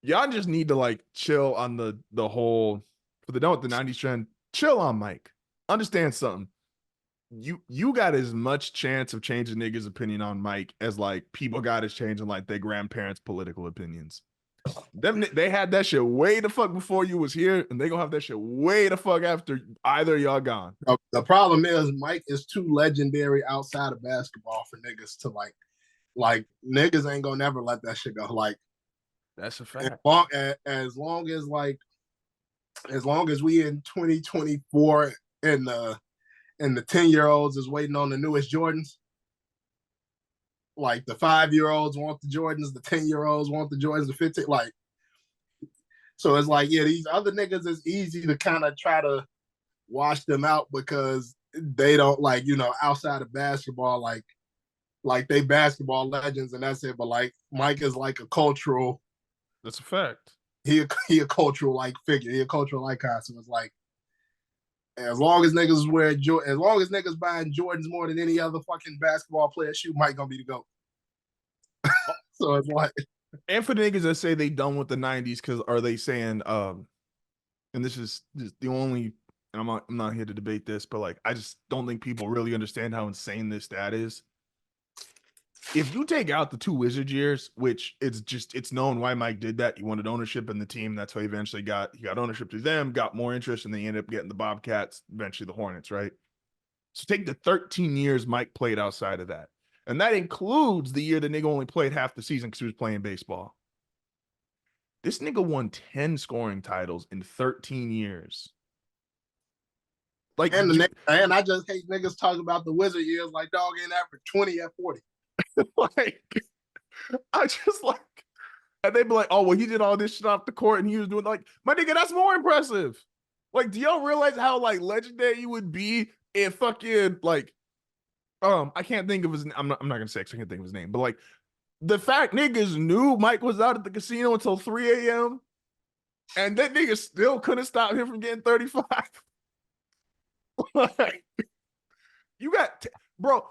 y'all just need to like chill on the whole for the done with the 90s trend. Chill on Mike. Understand something. You got as much chance of changing niggas' opinion on Mike as like people got as changing like their grandparents' political opinions. They had that shit way the fuck before you was here, and they gonna have that shit way the fuck after either y'all gone. The problem is Mike is too legendary outside of basketball for niggas to like niggas ain't gonna never let that shit go. Like that's a fact. As long as like as long as we in 2024 and the 10-year-olds is waiting on the newest Jordans, like the 5-year-olds want the Jordans, the 10-year-olds want the Jordans, the 15, like so it's like, yeah, these other niggas is easy to kind of try to wash them out because they don't like, outside of basketball, like they basketball legends and that's it. But like Mike is like a cultural. That's a fact. He a cultural like figure. He a cultural icon. So it's like as long as niggas as long as niggas buying Jordans more than any other fucking basketball player shoe, Mike gonna be the GOAT. So it's like, and for the niggas that say they done with the 90s, because are they saying, and this is the only, and I'm not here to debate this, but like I just don't think people really understand how insane this stat is. If you take out the 2 Wizard years, which it's known why Mike did that. He wanted ownership in the team. That's why he eventually got ownership to them, got more interest, and they ended up getting the Bobcats, eventually the Hornets, right? So take the 13 years Mike played outside of that. And that includes the year the nigga only played half the season because he was playing baseball. This nigga won 10 scoring titles in 13 years. Like, and I just hate niggas talking about the Wizard years like dog ain't average 20 at 40. like, I just like, and they'd be like, oh, well, he did all this shit off the court and he was doing like, my nigga, that's more impressive. Like, do y'all realize how like legendary you would be if fucking like, I can't think of his. I'm not gonna say I can't think of his name, but like the fact niggas knew Mike was out at the casino until 3 a.m. and that nigga still couldn't stop him from getting 35. Like, you got, bro.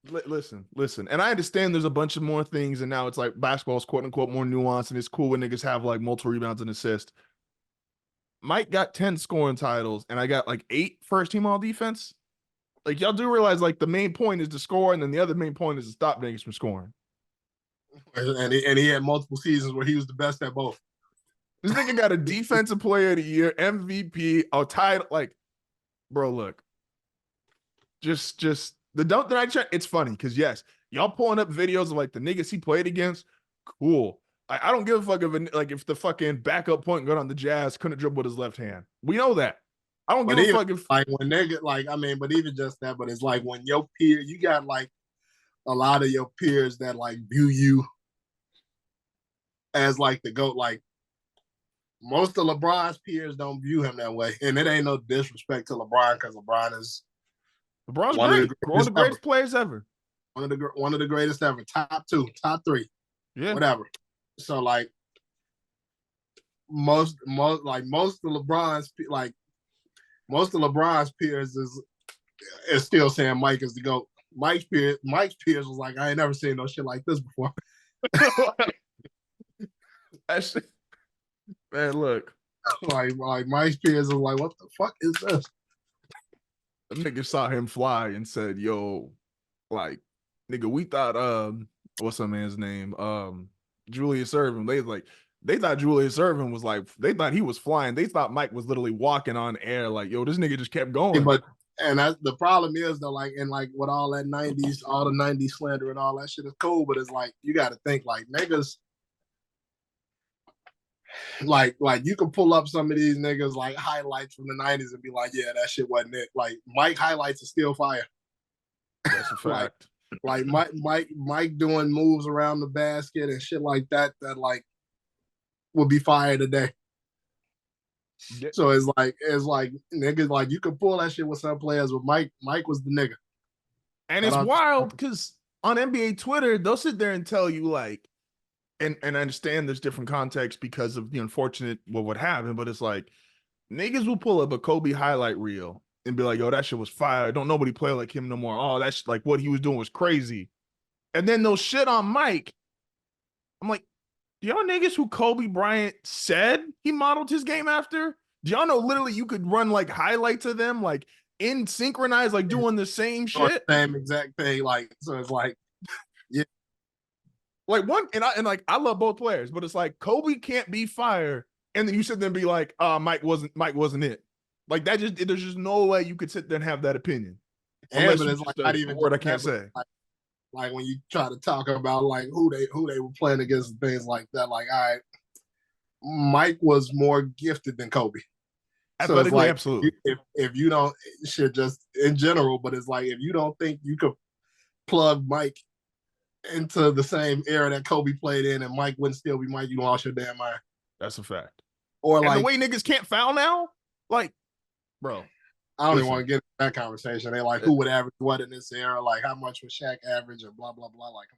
Listen, and I understand there's a bunch of more things, and now it's like basketball's quote unquote more nuanced, and it's cool when niggas have like multiple rebounds and assists. Mike got 10 scoring titles, and I got like 8 first team all defense. Like, y'all do realize, like, the main point is to score, and then the other main point is to stop niggas from scoring. And he had multiple seasons where he was the best at both. This nigga got a defensive player of the year, MVP, a title. Like, bro, look. Just the don't that I check. It's funny because yes, y'all pulling up videos of like the niggas he played against. Cool. I don't give a fuck if the fucking backup point guard on the Jazz couldn't dribble with his left hand. We know that. I don't give a fuck if like when nigga like I mean, but even just that, but it's like when your peer, you got like a lot of your peers that like view you as like the GOAT. Like most of LeBron's peers don't view him that way, and it ain't no disrespect to LeBron because LeBron's great. One of the greatest players ever. One of the greatest ever. Top 2, top 3, whatever. So like most of LeBron's peers is still saying Mike is the GOAT. Mike's peers was like, I ain't never seen no shit like this before. That shit, man, look. Like Mike's peers was like, what the fuck is this? The nigga saw him fly and said, yo, like, nigga, we thought what's that man's name? Julius Erving. They thought Julius Erving was like, they thought he was flying. They thought Mike was literally walking on air, like, yo, this nigga just kept going. And the problem is though, like, and like with all that 90s, all the 90s slander and all that shit is cool, but it's like you gotta think like niggas like you can pull up some of these niggas like highlights from the 90s and be like, yeah, that shit wasn't it. Like Mike highlights are still fire. That's a fact. like Mike doing moves around the basket and shit like that like would be fire today. Yeah. So it's like niggas like you can pull that shit with some players, but Mike was the nigga. And it's wild because on NBA Twitter, they'll sit there and tell you like, and I understand there's different contexts because of the unfortunate what happened, but it's like niggas will pull up a Kobe highlight reel and be like, yo, that shit was fire. Don't nobody play like him no more. Oh, that's like what he was doing was crazy. And then they'll shit on Mike. I'm like, Do y'all niggas who Kobe Bryant said he modeled his game after? Do y'all know literally you could run like highlights of them like in synchronized, like doing the same Or shit? same exact thing. Like, so it's like, yeah. Like one, and like I love both players, but it's like Kobe can't be fire, and then you sit there and be like, Mike wasn't it. Like that just there's just no way you could sit there and have that opinion. And Unless but you it's like just not a even word just I can't that, but say. like when you try to talk about like who they were playing against and things like that, like all right, Mike was more gifted than Kobe. So it's Athletically, like absolutely. if you don't shit just in general, but it's like if you don't think you could plug Mike into the same era that Kobe played in and Mike wouldn't still be Mike, you lost your damn mind. That's a fact. Or And the like way niggas can't foul now, like, bro, I don't even want listen. to get into that conversation. They like uh, who would average what in this era, like how much would Shaq average and blah blah blah. Like